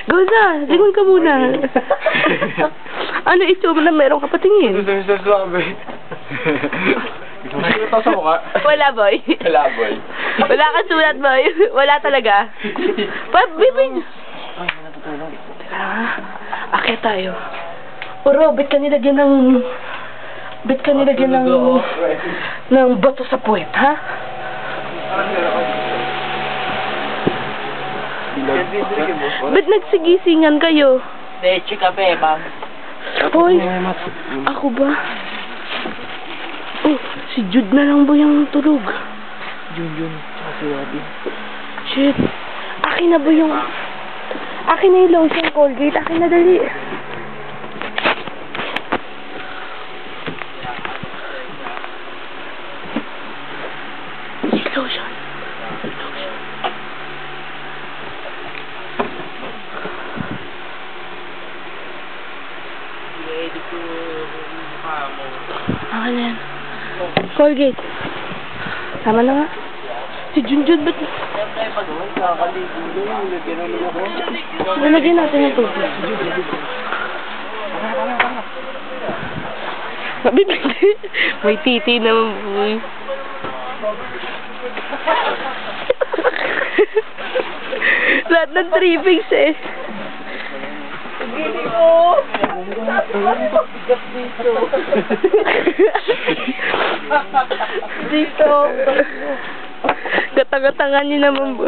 Go na, lingon ka muna. Ano ito mo na meron ka patingin? Sabi. Ito sa mukha. Wala, boy. Wala, boy. Wala kang sulat, boy. Wala talaga. Bibig. Ay, natutulog. Teka lang, ha? Akit tayo. Oro, bit ka nilagyan ng... Bit ka nilagyan ng bato sa puwet, ha? Ba't nagsigisingan kayo? Leche kape, ma'am. Hoy, ako ba? Oh, si Jude na lang ba yung tulog? Yun. Si Robin. Shit. Akin na ba yung... Akin na yung lotion Colgate. Akin na dali. Yung lotion. Ready ko mukha mo. Akin na yan. Colgate. Tama na nga. Si Junjun ba't... Siyempre, pag kakaligo doon, nagkinamin ako. Lalagyan natin yung tubig. Mabibig. May titi naman po. Lahat ng trippings eh. Gini mo! Dito. Gatang-gatangan niyo naman po.